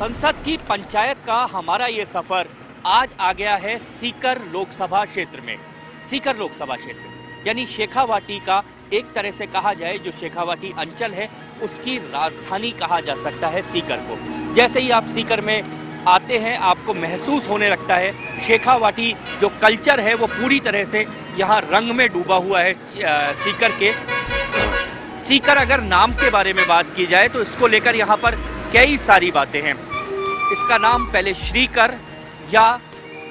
संसद की पंचायत का हमारा ये सफर आज आ गया है सीकर लोकसभा क्षेत्र में। सीकर लोकसभा क्षेत्र यानी शेखावाटी का एक तरह से कहा जाए, जो शेखावाटी अंचल है उसकी राजधानी कहा जा सकता है सीकर को। जैसे ही आप सीकर में आते हैं आपको महसूस होने लगता है शेखावाटी जो कल्चर है वो पूरी तरह से यहाँ रंग में डूबा हुआ है। सीकर के सीकर अगर नाम के बारे में बात की जाए तो इसको लेकर यहाँ पर कई सारी बातें हैं। इसका नाम पहले श्रीकर या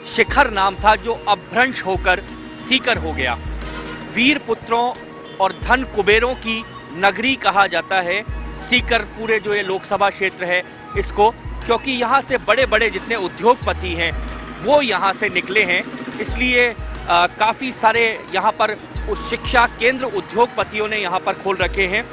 शिखर नाम था, जो अपभ्रंश होकर सीकर हो गया। वीर पुत्रों और धन कुबेरों की नगरी कहा जाता है सीकर, पूरे जो ये लोकसभा क्षेत्र है इसको, क्योंकि यहाँ से बड़े बड़े जितने उद्योगपति हैं वो यहाँ से निकले हैं। इसलिए काफ़ी सारे यहाँ पर शिक्षा केंद्र उद्योगपतियों ने यहाँ पर खोल रखे हैं।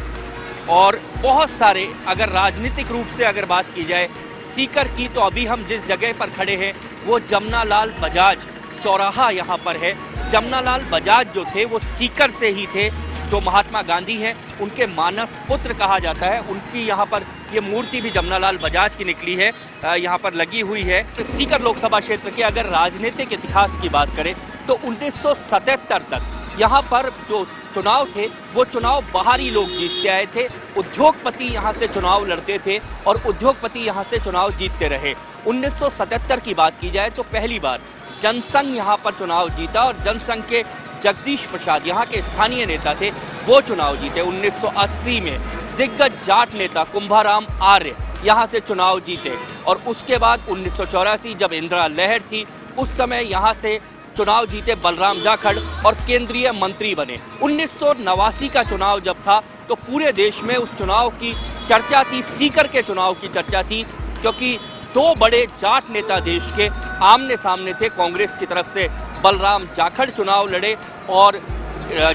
और बहुत सारे, अगर राजनीतिक रूप से अगर बात की जाए सीकर की, तो अभी हम जिस जगह पर खड़े हैं वो जमनालाल बजाज चौराहा यहाँ पर है। जमनालाल बजाज जो थे वो सीकर से ही थे, जो महात्मा गांधी हैं उनके मानस पुत्र कहा जाता है। उनकी यहाँ पर ये मूर्ति भी जमनालाल बजाज की निकली है, यहाँ पर लगी हुई है। तो सीकर लोकसभा क्षेत्र के अगर राजनीतिक इतिहास की बात करें तो 1977 तक यहाँ पर जो चुनाव थे वो चुनाव बाहरी लोग जीतते आए थे। उद्योगपति यहाँ से चुनाव लड़ते थे और उद्योगपति यहाँ से चुनाव जीतते रहे। 1977 की बात की जाए तो पहली बार जनसंघ यहाँ पर चुनाव जीता और जनसंघ के जगदीश प्रसाद यहाँ के स्थानीय नेता थे, वो चुनाव जीते। 1980 में दिग्गज जाट नेता कुंभाराम आर्य यहाँ से चुनाव जीते और उसके बाद 1984 जब इंदिरा लहर थी उस समय यहाँ से चुनाव जीते बलराम जाखड़ और केंद्रीय मंत्री बने। 1989 का चुनाव जब था तो पूरे देश में उस चुनाव की चर्चा थी, सीकर के चुनाव की चर्चा थी, क्योंकि दो बड़े जाट नेता देश के आमने सामने थे। कांग्रेस की तरफ से बलराम जाखड़ चुनाव लड़े और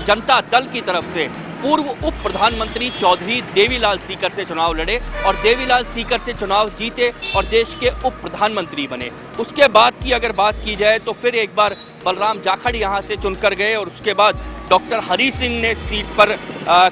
जनता दल की तरफ से पूर्व उप प्रधानमंत्री चौधरी देवीलाल सीकर से चुनाव लड़े और देवीलाल सीकर से चुनाव जीते और देश के उप प्रधानमंत्री बने। उसके बाद की अगर बात की जाए तो फिर एक बार बलराम जाखड़ यहाँ से चुनकर गए और उसके बाद डॉक्टर हरी सिंह ने सीट पर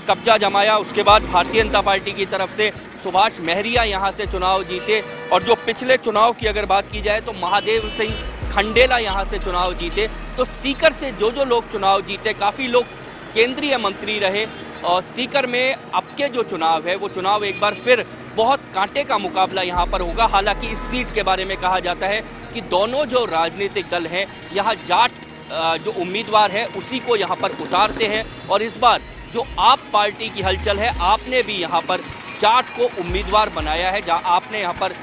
कब्जा जमाया। उसके बाद भारतीय जनता पार्टी की तरफ से सुभाष महरिया यहाँ से चुनाव जीते और जो पिछले चुनाव की अगर बात की जाए तो महादेव सिंह खंडेला यहाँ से चुनाव जीते। तो सीकर से जो लोग चुनाव जीते, काफ़ी लोग केंद्रीय मंत्री रहे। और सीकर में अब के जो चुनाव है वो चुनाव एक बार फिर बहुत कांटे का मुकाबला यहाँ पर होगा। हालांकि इस सीट के बारे में कहा जाता है कि दोनों जो राजनीतिक दल हैं यहाँ जाट जो उम्मीदवार है उसी को यहाँ पर उतारते हैं और इस बार जो आप पार्टी की हलचल है, आपने भी यहाँ पर जाट को उम्मीदवार बनाया है, जहाँ आपने यहाँ पर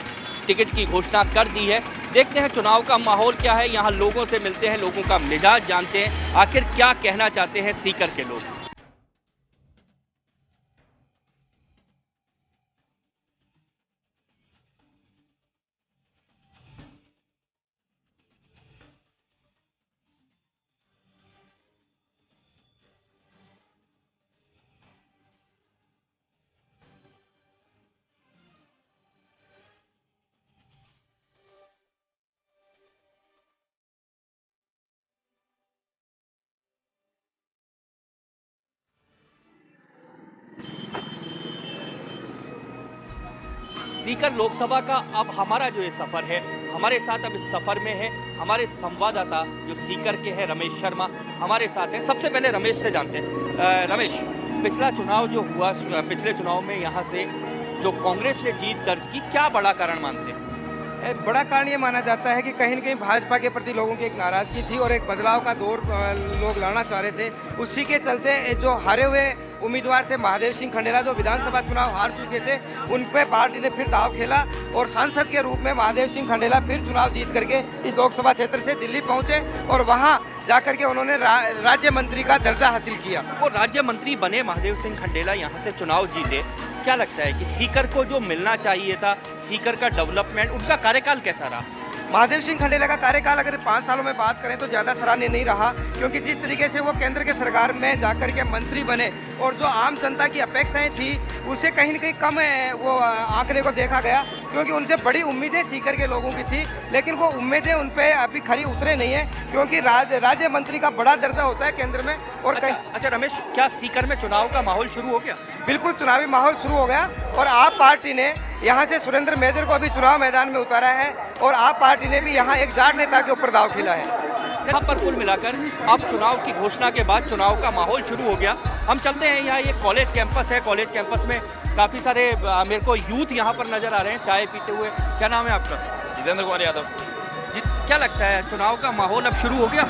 टिकट की घोषणा कर दी है। देखते हैं चुनाव का माहौल क्या है, यहाँ लोगों से मिलते हैं, लोगों का मिजाज जानते हैं, आखिर क्या कहना चाहते हैं सीकर के लोग। सीकर लोकसभा का अब हमारा जो ये सफर है, हमारे साथ अब इस सफर में है हमारे संवाददाता जो सीकर के हैं रमेश शर्मा हमारे साथ हैं। सबसे पहले रमेश से जानते हैं। रमेश, पिछला चुनाव जो हुआ, पिछले चुनाव में यहाँ से जो कांग्रेस ने जीत दर्ज की, क्या बड़ा कारण मानते हैं? बड़ा कारण ये माना जाता है कि कहीं न कहीं भाजपा के प्रति लोगों की एक नाराजगी थी और एक बदलाव का दौर लोग लाना चाह रहे थे। उसी के चलते जो हारे हुए उम्मीदवार थे महादेव सिंह खंडेला, जो विधानसभा चुनाव हार चुके थे, उन पे पार्टी ने फिर दाव खेला और सांसद के रूप में महादेव सिंह खंडेला फिर चुनाव जीत करके इस लोकसभा क्षेत्र से दिल्ली पहुंचे और वहां जाकर के उन्होंने राज्य मंत्री का दर्जा हासिल किया। वो राज्य मंत्री बने महादेव सिंह खंडेला, यहाँ से चुनाव जीते। क्या लगता है कि सीकर को जो मिलना चाहिए था, सीकर का डेवलपमेंट, उनका कार्यकाल कैसा रहा? महादेव सिंह खंडेला का कार्यकाल अगर 5 सालों में बात करें तो ज्यादा सराहनीय नहीं रहा, क्योंकि जिस तरीके से वो केंद्र के सरकार में जाकर के मंत्री बने और जो आम जनता की अपेक्षाएं थी उसे कहीं न कहीं कम वो आंकड़े को देखा गया। क्योंकि उनसे बड़ी उम्मीदें सीकर के लोगों की थी, लेकिन वो उम्मीदें उन पे अभी खरी उतरे नहीं है, क्योंकि राज्य मंत्री का बड़ा दर्जा होता है केंद्र में। और अच्छा रमेश, क्या सीकर में चुनाव का माहौल शुरू हो गया? बिल्कुल चुनावी माहौल शुरू हो गया और आप पार्टी ने यहाँ से सुरेंद्र मेजर को अभी चुनाव मैदान में उतारा है और आप पार्टी ने भी यहाँ एक जाट नेता के ऊपर दाव खेला है। यहाँ पर कुल मिलाकर अब चुनाव की घोषणा के बाद चुनाव का माहौल शुरू हो गया। हम चलते हैं, यहाँ ये कॉलेज कैंपस है। कॉलेज कैंपस में काफी सारे मेरे को यूथ यहाँ पर नजर आ रहे हैं चाय पीते हुए। क्या नाम है आपका? जितेंद्र कुमार यादव। जी, क्या लगता है चुनाव का माहौल अब शुरू हो गया?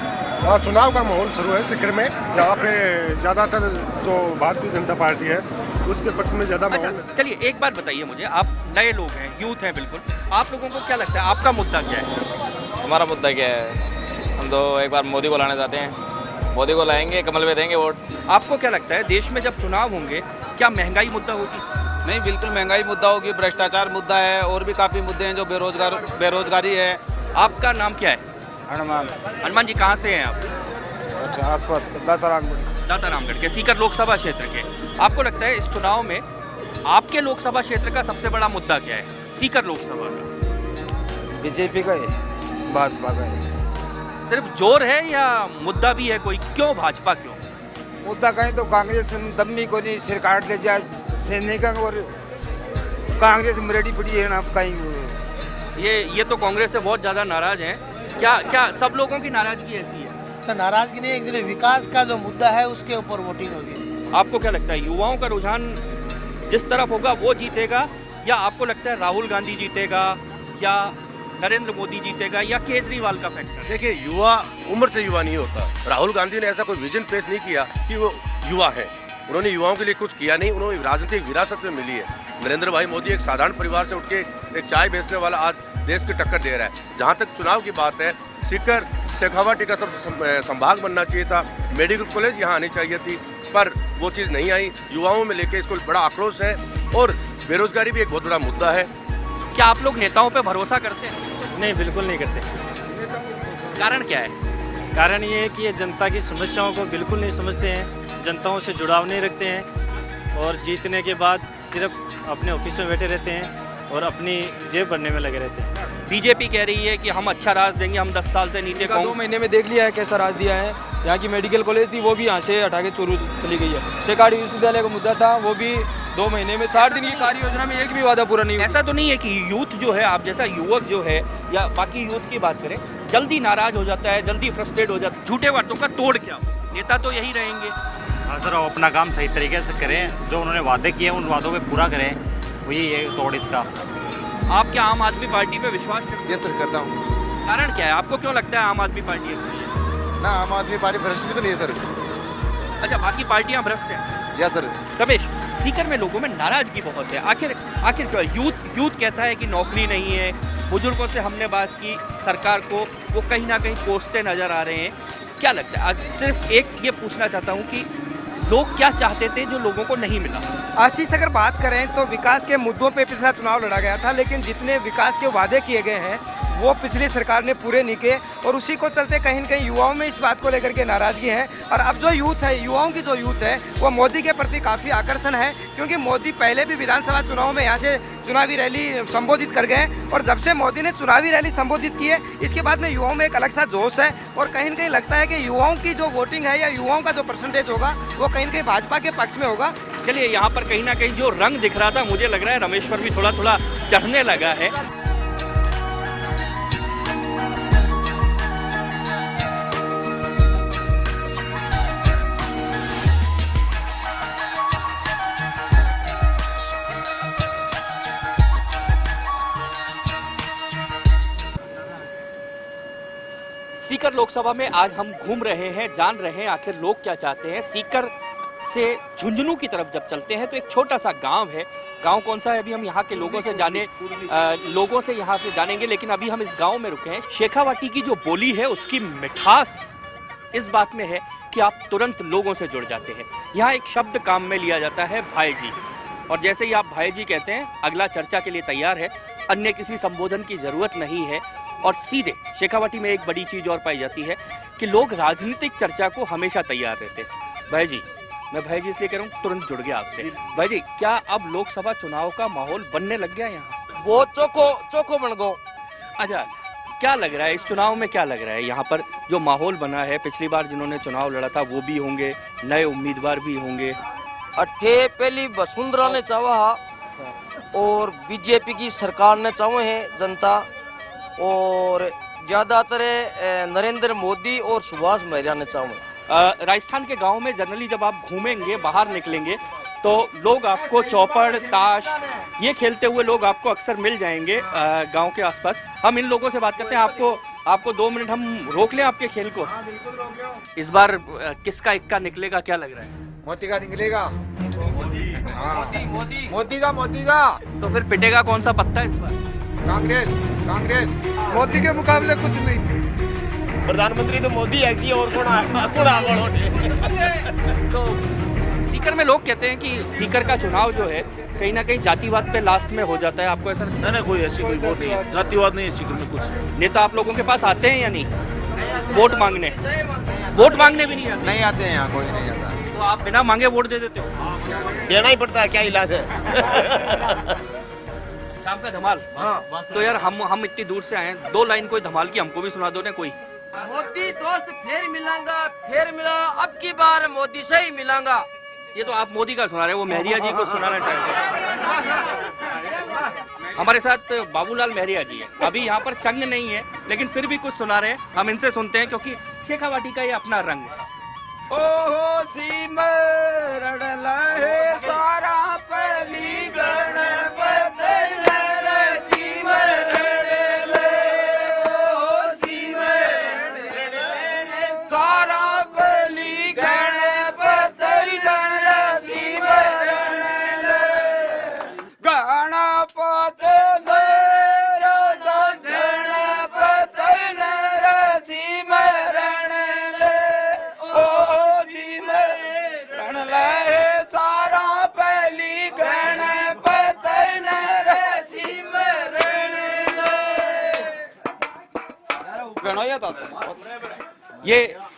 हाँ, चुनाव का माहौल शुरू है सीकर में। यहाँ पे ज्यादातर जो भारतीय जनता पार्टी है उसके पक्ष में ज्यादा माहौल है। चलिए एक बात बताइए मुझे, आप नए लोग हैं, यूथ हैं बिल्कुल, आप लोगों को क्या लगता है आपका मुद्दा क्या है? हमारा मुद्दा क्या है, हम तो एक बार मोदी को लाना चाहते हैं। मोदी को लाएंगे, कमल पे देंगे वोट। आपको क्या लगता है देश में जब चुनाव होंगे क्या महंगाई मुद्दा होगी? नहीं, बिल्कुल महंगाई मुद्दा होगी, भ्रष्टाचार मुद्दा है और भी काफ़ी मुद्दे हैं जो बेरोजगारी है। आपका नाम क्या है? हनुमान। हनुमान जी कहाँ से हैं आप? आसपास दातारामगढ़ के, सीकर लोकसभा क्षेत्र के। आपको लगता है इस चुनाव में आपके लोकसभा क्षेत्र का सबसे बड़ा मुद्दा क्या है? सीकर लोकसभा का बीजेपी का है, भाजपा का है। सिर्फ जोर है या मुद्दा भी है कोई? क्यों भाजपा, क्यों? मुद्दा कहीं तो कांग्रेस दम्मी को नहीं सरकार दे जाए सैनिक और कांग्रेस मरेडी पड़ी है ना कहीं। ये तो कांग्रेस से बहुत ज्यादा नाराज हैं। क्या सब लोगों की नाराजगी ऐसी है? सर नाराजगी नहीं, एक्चुअली विकास का जो मुद्दा है उसके ऊपर वोटिंग होगी। आपको क्या लगता है युवाओं का रुझान जिस तरफ होगा वो जीतेगा, या आपको लगता है राहुल गांधी जीतेगा या नरेंद्र मोदी जीतेगा या केजरीवाल का फैक्टर? देखिए, युवा उम्र से युवा नहीं होता। राहुल गांधी ने ऐसा कोई विजन पेश नहीं किया कि वो युवा है। उन्होंने युवाओं के लिए कुछ किया नहीं, उन्होंने राजनीतिक विरासत में मिली है। नरेंद्र भाई मोदी एक साधारण परिवार से उठ के एक चाय बेचने वाला आज देश की टक्कर दे रहा है। जहाँ तक चुनाव की बात है, सीकर शेखावाटी का सब संभाग बनना चाहिए था, मेडिकल कॉलेज यहाँ आनी चाहिए थी, पर वो चीज़ नहीं आई। युवाओं में लेके इसको बड़ा आक्रोश है और बेरोजगारी भी एक बहुत बड़ा मुद्दा है। क्या आप लोग नेताओं पे भरोसा करते हैं? नहीं, बिल्कुल नहीं करते। कारण क्या है? कारण ये है कि ये जनता की समस्याओं को बिल्कुल नहीं समझते हैं, जनताओं से जुड़ाव नहीं रखते हैं और जीतने के बाद सिर्फ अपने ऑफिस में बैठे रहते हैं और अपनी जेब भरने में लगे रहते हैं। बीजेपी कह रही है कि हम अच्छा राज देंगे, हम 10 साल से नीचे 2 महीने में देख लिया है कैसा राज दिया है। यहाँ की मेडिकल कॉलेज थी वो भी यहाँ से हटा के चोरू चली गई है। शेखावाटी विश्वविद्यालय का मुद्दा था, वो भी 2 महीने में 60 दिन की कार्य योजना में एक भी वादा पूरा नहीं हुआ। ऐसा तो नहीं है कि यूथ जो है, आप जैसा युवक जो है या बाकी यूथ की बात करें, जल्दी नाराज हो जाता है, जल्दी फ्रस्ट्रेट हो जाता है? झूठे वादों का तोड़ क्या? नेता तो यही रहेंगे। हाँ सर, वो अपना काम सही तरीके से करें, जो उन्होंने वादे किए उन वादों पे पूरा करें, वही है तोड़ इसका। आप क्या आम आदमी पार्टी पे विश्वास करते हैं? ये सर करता हूँ। कारण क्या है? आपको क्यों लगता है आम आदमी पार्टी है? ना, आम आदमी पार्टी भ्रष्ट भी तो नहीं है सर। अच्छा, बाकी पार्टियां भ्रष्ट हैं? या सर। रमेश, सीकर में लोगों में नाराजगी बहुत है। आखिर क्यों? यूथ कहता है कि नौकरी नहीं है। बुजुर्गों से हमने बात की, सरकार को वो कहीं ना कहीं कोसते नजर आ रहे हैं। क्या लगता है? आज सिर्फ एक ये पूछना चाहता हूँ कि लोग क्या चाहते थे जो लोगों को नहीं मिला? आशीष, अगर बात करें तो विकास के मुद्दों पे पिछला चुनाव लड़ा गया था, लेकिन जितने विकास के वादे किए गए हैं वो पिछली सरकार ने पूरे नहीं किए और उसी को चलते कहीं न कहीं युवाओं में इस बात को लेकर के नाराजगी है। और अब जो यूथ है, युवाओं की जो यूथ है वो मोदी के प्रति काफ़ी आकर्षण है, क्योंकि मोदी पहले भी विधानसभा चुनाव में यहाँ से चुनावी रैली संबोधित कर गए और जब से मोदी ने चुनावी रैली संबोधित की है इसके बाद में युवाओं में एक अलग सा जोश है और कहीं न कहीं लगता है कि युवाओं की जो वोटिंग है या युवाओं का जो परसेंटेज होगा वो कहीं न कहीं भाजपा के पक्ष में होगा। चलिए, यहाँ पर कहीं ना कहीं जो रंग दिख रहा था, मुझे लग रहा है रमेश पर भी थोड़ा थोड़ा चढ़ने लगा है। सीकर लोकसभा में आज हम घूम रहे हैं, जान रहे हैं आखिर लोग क्या चाहते हैं। सीकर से झुंझुनू की तरफ जब चलते हैं तो एक छोटा सा गांव है। गांव कौन सा है अभी हम यहाँ के लोगों से यहाँ से जानेंगे, लेकिन अभी हम इस गांव में रुके हैं। शेखावाटी की जो बोली है उसकी मिठास इस बात में है कि आप तुरंत लोगों से जुड़ जाते हैं। यहाँ एक शब्द काम में लिया जाता है, भाई जी, और जैसे ही आप भाई जी कहते हैं अगला चर्चा के लिए तैयार है। अन्य किसी संबोधन की जरूरत नहीं है। और सीधे शेखावाटी में एक बड़ी चीज और पाई जाती है कि लोग राजनीतिक चर्चा को हमेशा तैयार रहते हैं। भाई जी, मैं भाई जी इसलिए कह रहा हूँ, तुरंत जुड़ गया आपसे। भाई जी, क्या अब लोकसभा चुनाव का माहौल बनने लग गया यहाँ? बहुत चोखो बन गो। अच्छा, क्या लग रहा है इस चुनाव में, क्या लग रहा है यहाँ पर जो माहौल बना है? पिछली बार जिन्होंने चुनाव लड़ा था वो भी होंगे, नए उम्मीदवार भी होंगे। अठे पहली वसुंधरा ने चाहा और बीजेपी की सरकार ने चाहे है जनता, और ज्यादातर नरेंद्र मोदी और सुभाष मौर्य ने चाहे। राजस्थान के गांव में जनरली जब आप घूमेंगे, बाहर निकलेंगे, तो लोग आपको चौपड़, ताश ये खेलते हुए लोग आपको अक्सर मिल जाएंगे गांव के आसपास। हम इन लोगों से बात करते हैं। आपको 2 मिनट हम रोक लें आपके खेल को। इस बार किसका इक्का निकलेगा, क्या लग रहा है? मोदी का निकलेगा। मोदी का। तो फिर पिटेगा कौन सा पत्ता इस बार? कांग्रेस। मोदी के मुकाबले कुछ नहीं। प्रधानमंत्री तो मोदी ऐसी और तो सीकर में लोग कहते हैं कि सीकर का चुनाव जो है कहीं ना कहीं जातिवाद पे लास्ट में हो जाता है। आपको ऐसा लगता है? नहीं, कोई ऐसी कोई वोट नहीं है, जातिवाद नहीं है सीकर में कुछ। नेता आप लोगों के पास आते हैं या नहीं वोट मांगने? वोट मांगने भी नहीं आते? नहीं आते हैं यहाँ, कोई नहीं आता। तो आप बिना मांगे वोट दे देते हो? देना ही पड़ता है, क्या इलाज है। शाम का धमाल। तो यार हम इतनी दूर से आए हैं, 2 लाइन कोई धमाल की हमको भी सुना दो ना कोई। मोदी दोस्त फिर मिलांगा, फिर मिला, अब की बार मोदी से ही मिलांगा। ये तो आप मोदी का सुना रहे, वो मेहरिया जी को सुनाना चाहिए। हमारे साथ बाबूलाल मेहरिया जी है। अभी यहाँ पर चंग नहीं है, लेकिन फिर भी कुछ सुना रहे हैं। हम इनसे सुनते हैं, क्योंकि शेखावाटी का ये अपना रंग है। ओहो सिमरण लहे सारा पली गणपत लरे सिमरण ले, ओहो सिमरण सारा पली गणपत लरे सिमरण ले, गणपत गणपत लरे सिमरण ले, सारा पहली गणपत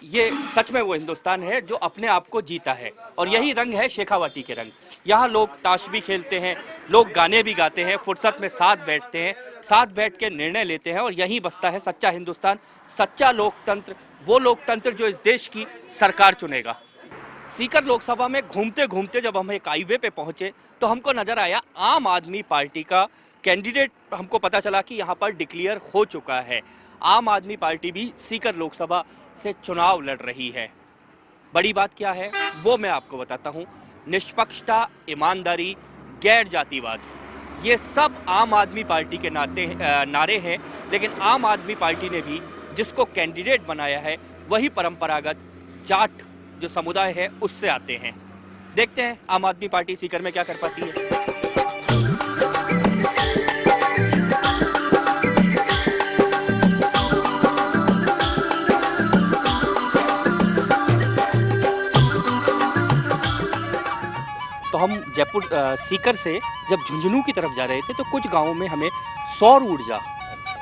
ये सच में वो हिंदुस्तान है जो अपने आप को जीता है, और यही रंग है शेखावाटी के रंग। यहाँ लोग ताश भी खेलते हैं, लोग गाने भी गाते हैं, फुर्सत में साथ बैठते हैं, साथ बैठ के निर्णय लेते हैं, और यहीं बसता है सच्चा हिंदुस्तान, सच्चा लोकतंत्र, वो लोकतंत्र जो इस देश की सरकार चुनेगा। सीकर लोकसभा में घूमते घूमते जब हम एक हाईवे पे पहुंचे तो हमको नजर आया आम आदमी पार्टी का कैंडिडेट। हमको पता चला कि यहाँ पर डिक्लेयर हो चुका है। आम आदमी पार्टी भी सीकर लोकसभा से चुनाव लड़ रही है। बड़ी बात क्या है वो मैं आपको बताता हूँ। निष्पक्षता, ईमानदारी, गैर जातिवाद, ये सब आम आदमी पार्टी के नारे हैं, लेकिन आम आदमी पार्टी ने भी जिसको कैंडिडेट बनाया है वही परंपरागत जाट जो समुदाय है उससे आते हैं। देखते हैं आम आदमी पार्टी सीकर में क्या कर पाती है। तो हम जयपुर सीकर से जब झुंझुनू की तरफ जा रहे थे तो कुछ गांवों में हमें सौर ऊर्जा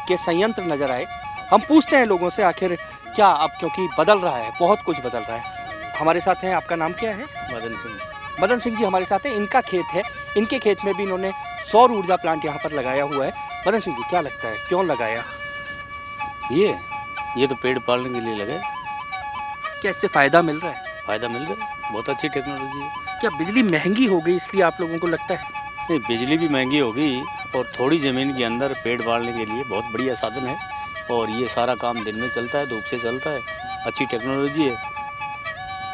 के संयंत्र नजर आए। हम पूछते हैं लोगों से आखिर क्या, अब क्योंकि बदल रहा है, बहुत कुछ बदल रहा है। हमारे साथ हैं, आपका नाम क्या है? मदन सिंह। मदन सिंह जी हमारे साथ हैं। इनका खेत है, इनके खेत में भी इन्होंने सौर ऊर्जा प्लांट यहाँ पर लगाया हुआ है। मदन सिंह जी, क्या लगता है क्यों लगाया? ये तो पेड़ पालने के लिए लगे। क्या इससे फायदा मिल रहा है? फायदा मिल गया, बहुत अच्छी टेक्नोलॉजी है। क्या बिजली महंगी हो गई इसलिए आप लोगों को लगता है? नहीं, बिजली भी महंगी होगी और थोड़ी ज़मीन के अंदर पेड़ पालने के लिए बहुत बढ़िया साधन है, और ये सारा काम दिन में चलता है, धूप से चलता है, अच्छी टेक्नोलॉजी है,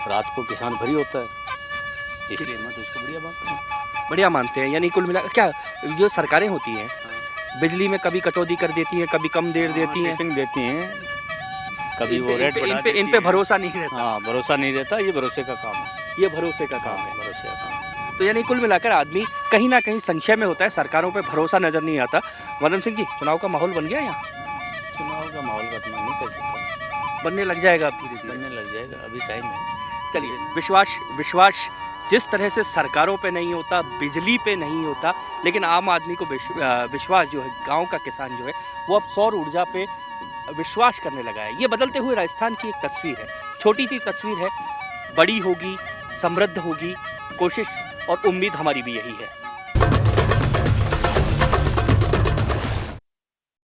रात को किसान फ्री होता है, इसलिए मैं तो इसको बढ़िया मानते हैं। यानी कुल मिला क्या जो सरकारें होती हैं बिजली में कभी कटौती कर देती हैं, कभी कम देर देती हैं, देती हैं, कभी वो रेट बढ़ा देती हैं। इन पे भरोसा नहीं रहता। हाँ, भरोसा नहीं रहता, ये भरोसे का काम है। ये भरोसे का काम है, भरोसे का काम। तो यानी कुल मिलाकर आदमी कहीं ना कहीं संशय में होता है, सरकारों पे भरोसा नजर नहीं आता। मदन सिंह जी, चुनाव का माहौल बन गया यहाँ? चुनाव का माहौल का तो मैं नहीं कह सकता, बनने लग जाएगा, अब धीरे धीरे बनने लग जाएगा, अभी टाइम है। चलिए, विश्वास जिस तरह से सरकारों पे नहीं होता, बिजली पे नहीं होता, लेकिन आम आदमी को विश्वास जो है, गांव का किसान जो है वो अब सौर ऊर्जा पे विश्वास करने लगा है। ये बदलते हुए राजस्थान की एक तस्वीर है, छोटी सी तस्वीर है, बड़ी होगी, समृद्ध होगी, कोशिश और उम्मीद हमारी भी यही है।